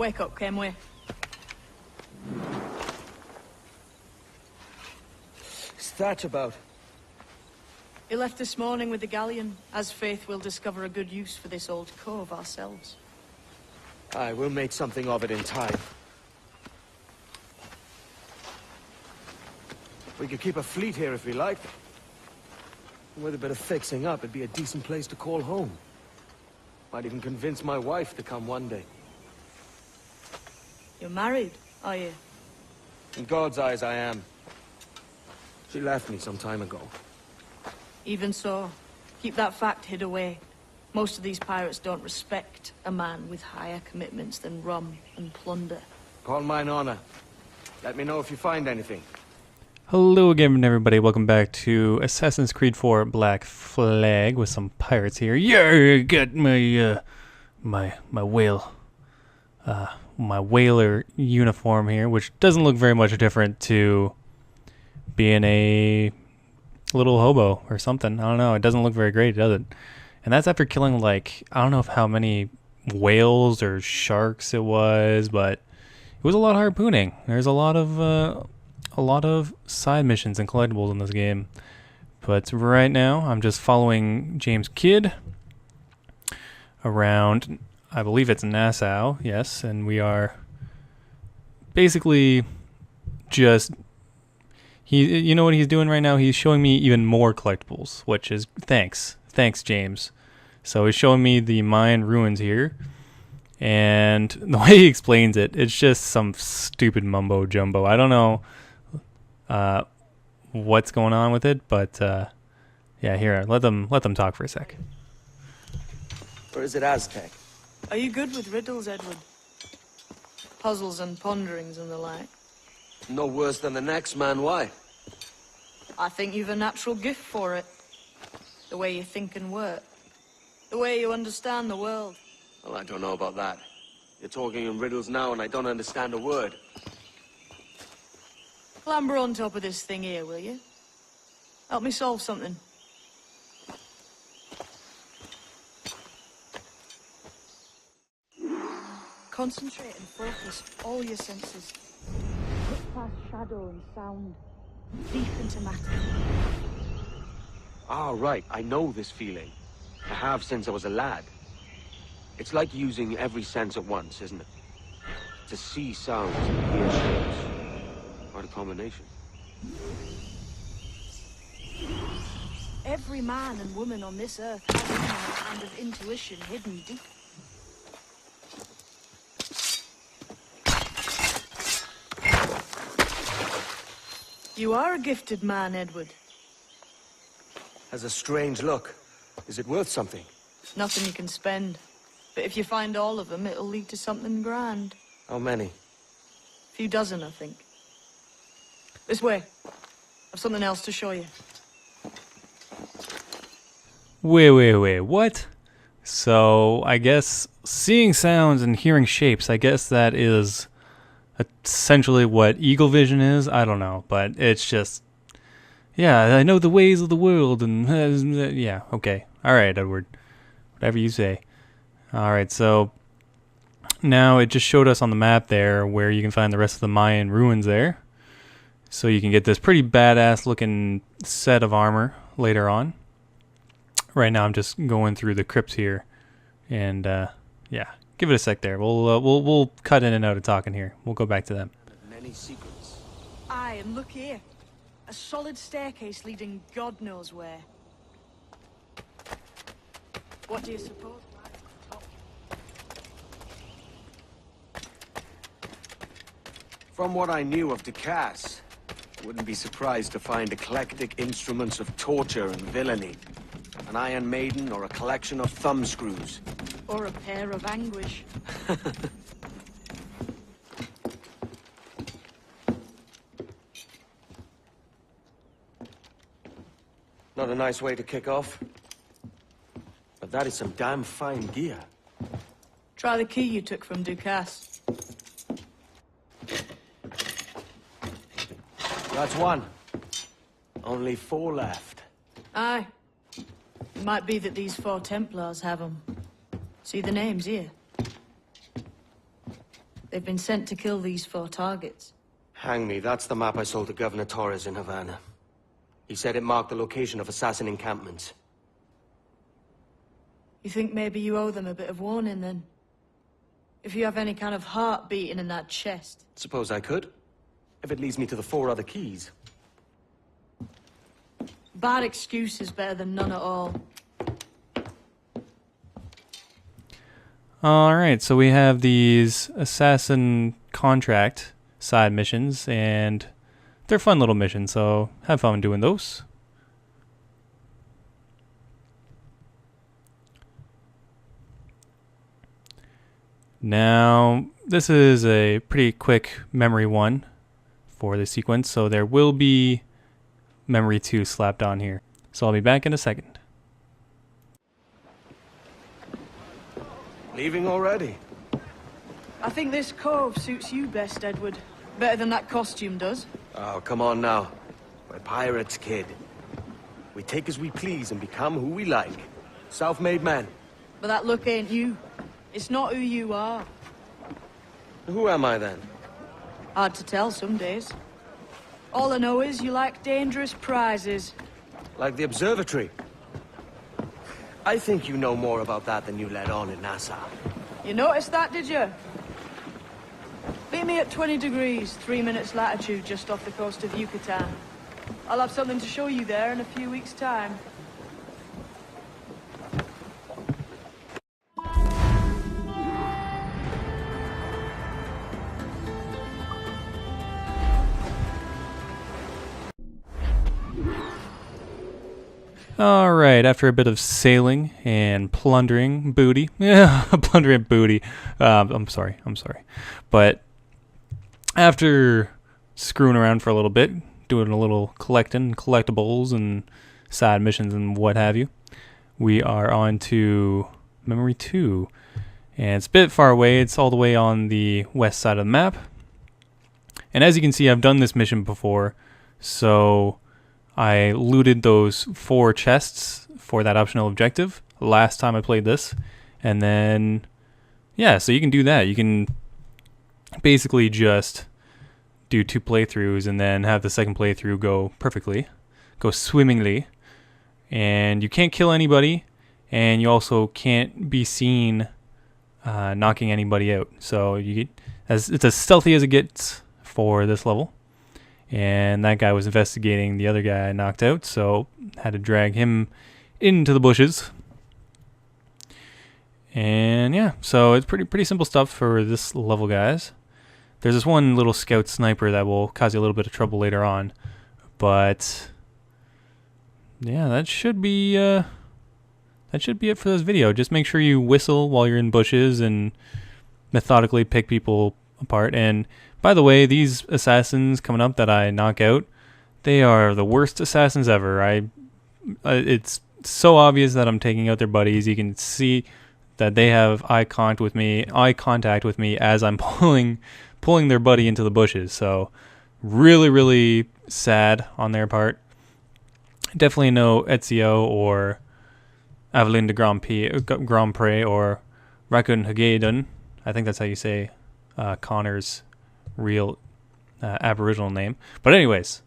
Wake up, Kenway. What's that about? He left this morning with the galleon. As faith, we'll discover a good use for this old cove ourselves. Aye, we'll make something of it in time. We could keep a fleet here if we liked. With a bit of fixing up, it'd be a decent place to call home. Might even convince my wife to come one day. You're married, are you? In God's eyes, I am. She left me some time ago. Even so, keep that fact hid away. Most of these pirates don't respect a man with higher commitments than rum and plunder. Call mine honor. Let me know if you find anything. Hello again, everybody. Welcome back to Assassin's Creed 4 Black Flag with some pirates here. Yeah, got my my whaler uniform here, which doesn't look very much different to being a little hobo or something. I don't know. It doesn't look very great, does it? And that's after killing, like, I don't know how many whales or sharks it was, but it was a lot of harpooning. There's a lot of side missions and collectibles in this game. But right now, I'm just following James Kidd around, I believe it's Nassau, yes, and we are basically just, you know what he's doing right now? He's showing me even more collectibles, which is, thanks, James. So he's showing me the Mayan ruins here, and the way he explains it, it's just some stupid mumbo jumbo. I don't know what's going on with it, but yeah, here, let them talk for a sec. Or is it Aztec? Are you good with riddles, Edward? Puzzles and ponderings and the like? No worse than the next man, why? I think you've a natural gift for it. The way you think and work. The way you understand the world. Well, I don't know about that. You're talking in riddles now and I don't understand a word. Clamber on top of this thing here, will you? Help me solve something. Concentrate and focus all your senses. Look past shadow and sound. Deep into matter. Ah, right. I know this feeling. I have since I was a lad. It's like using every sense at once, isn't it? To see sounds and hear shapes. What a combination. Every man and woman on this earth has a kind of intuition hidden deep. You are a gifted man, Edward. Has a strange look. Is it worth something? Nothing you can spend. But if you find all of them, it'll lead to something grand. How many? A few dozen, I think. This way. I've something else to show you. Wait, what? So, I guess seeing sounds and hearing shapes, I guess that is essentially what eagle vision is. I don't know, but it's just, yeah, I know the ways of the world, and yeah, okay. All right, Edward. Whatever you say. All right, so now it just showed us on the map there where you can find the rest of the Mayan ruins there. So you can get this pretty badass looking set of armor later on. Right now I'm just going through the crypts here, and yeah, give it a sec there. We'll cut in and out of talking here. We'll go back to them. Many secrets. Aye, and look here. A solid staircase leading God knows where. What do you suppose lies at the top? From what I knew of Ducasse, I wouldn't be surprised to find eclectic instruments of torture and villainy. An Iron Maiden or a collection of thumbscrews. Or a pair of anguish. Not a nice way to kick off. But that is some damn fine gear. Try the key you took from Ducasse. That's one. Only 4 left. Aye. It might be that these 4 Templars have them. See the names here? They've been sent to kill these 4 targets. Hang me, that's the map I sold to Governor Torres in Havana. He said it marked the location of assassin encampments. You think maybe you owe them a bit of warning, then? If you have any kind of heart beating in that chest. Suppose I could, if it leads me to the 4 other keys. Bad excuse is better than none at all. Alright, so we have these assassin contract side missions, and they're fun little missions, so have fun doing those. Now, this is a pretty quick memory one for the sequence, so there will be memory 2 slapped on here. So I'll be back in a second. Leaving already? I think this cove suits you best, Edward. Better than that costume does. Oh, come on now. We're pirates, kid. We take as we please and become who we like. Self-made men. But that look ain't you. It's not who you are. Who am I then? Hard to tell some days. All I know is you like dangerous prizes. Like the observatory. I think you know more about that than you let on in Nassau. You noticed that, did you? Meet me at 20 degrees, 3 minutes latitude, just off the coast of Yucatan. I'll have something to show you there in a few weeks' time. Alright, after a bit of sailing and plundering booty. Yeah, plundering booty. I'm sorry. But after screwing around for a little bit, doing a little collecting, collectibles and side missions and what have you, we are on to Memory 2. And it's a bit far away. It's all the way on the west side of the map. And as you can see, I've done this mission before, so I looted those 4 chests for that optional objective last time I played this. And then, yeah, so you can do that. You can basically just do 2 playthroughs and then have the second playthrough go perfectly, go swimmingly. And you can't kill anybody, and you also can't be seen knocking anybody out. So it's as stealthy as it gets for this level. And that guy was investigating the other guy I knocked out, so had to drag him into the bushes. And yeah, so it's pretty simple stuff for this level, guys. There's this one little scout sniper that will cause you a little bit of trouble later on, but yeah, that should be it for this video. Just make sure you whistle while you're in bushes and methodically pick people apart. And by the way, these assassins coming up that I knock out, they are the worst assassins ever. It's so obvious that I'm taking out their buddies. You can see that they have eye contact with me as I'm pulling their buddy into the bushes. So really sad on their part. Definitely no Ezio or Aveline de Grand Pré or Rakun Hagedun. I think that's how you say Connor's real Aboriginal name. But anyways,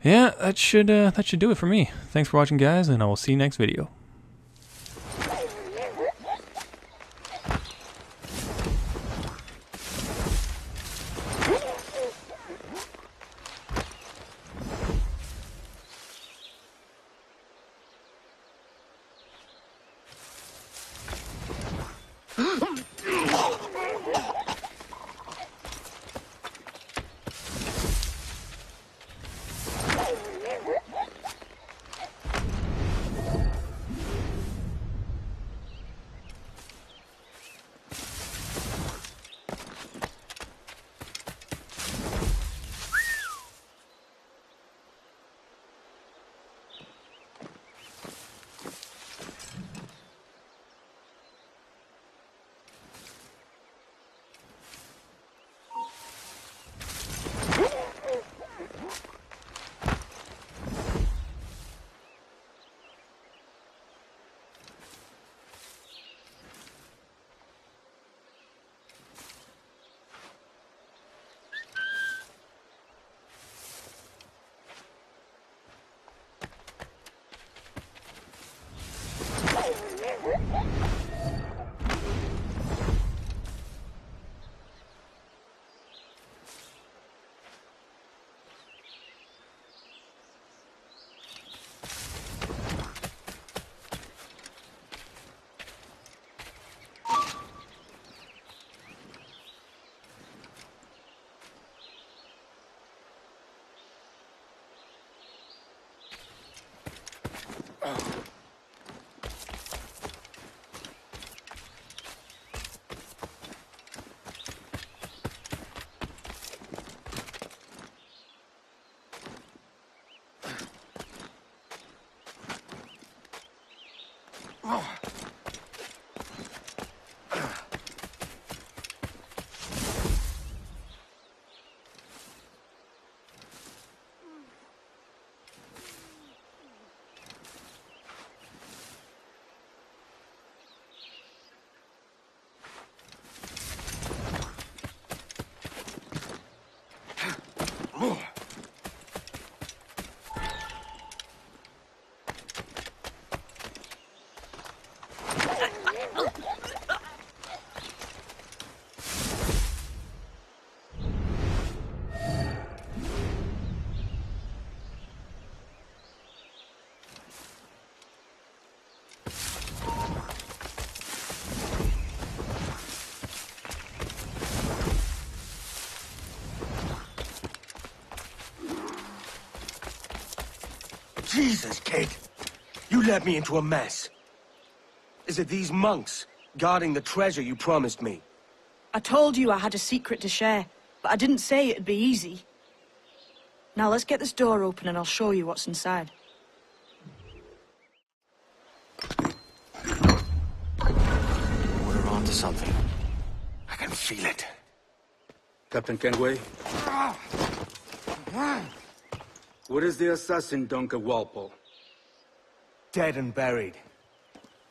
yeah, that should do it for me. Thanks for watching, guys, and I will see you next video. Jesus, kid! You led me into a mess. Is it these monks guarding the treasure you promised me? I told you I had a secret to share, but I didn't say it'd be easy. Now let's get this door open and I'll show you what's inside. We're onto something. I can feel it. Captain Kenway? Where is the assassin, Duncan Walpole? Dead and buried.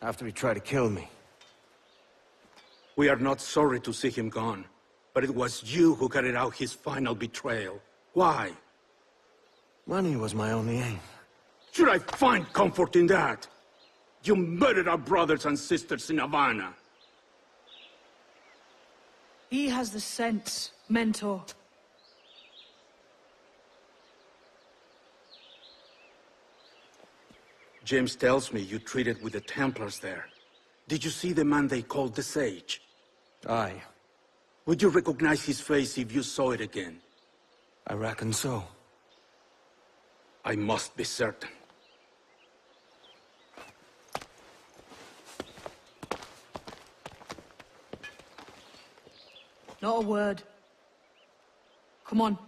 After he tried to kill me. We are not sorry to see him gone, but it was you who carried out his final betrayal. Why? Money was my only aim. Should I find comfort in that? You murdered our brothers and sisters in Havana. He has the sense, Mentor. James tells me you treated with the Templars there. Did you see the man they called the Sage? Aye. Would you recognize his face if you saw it again? I reckon so. I must be certain. Not a word. Come on.